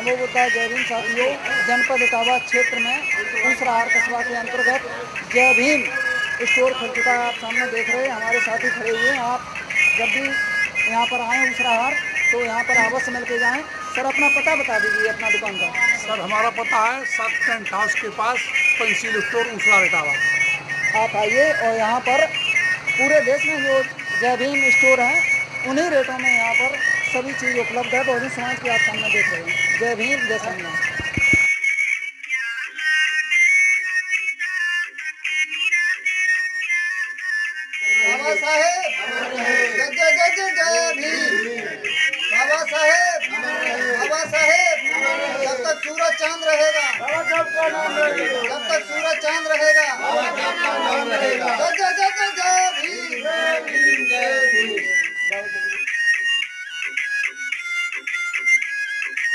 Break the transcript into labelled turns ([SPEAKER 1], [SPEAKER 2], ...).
[SPEAKER 1] नमो बुद्धाय जय भीम साथियों। जनपद इटावा क्षेत्र में दूसराहार कस्बा के अंतर्गत जय भीम स्टोर खुल चुका है। आप सामने देख रहे हैं, हमारे साथी खड़े हुए हैं। आप जब भी यहाँ पर आएँ दूसराहार तो यहाँ पर अवश्य मिल के जाएँ। सर अपना पता बता दीजिए अपना दुकान का।
[SPEAKER 2] सर हमारा पता है 7 टेंट हाउस के पास पंसील स्टोर दूसरा इटावा।
[SPEAKER 1] आप आइए और यहाँ पर पूरे देश में जो जय भीम स्टोर है उन्हीं रेटों में यहाँ पर सभी चीज़ उपलब्ध है। बहुजन समाज की आप सामने देख रहे हैं। जय भीम जय संविधान।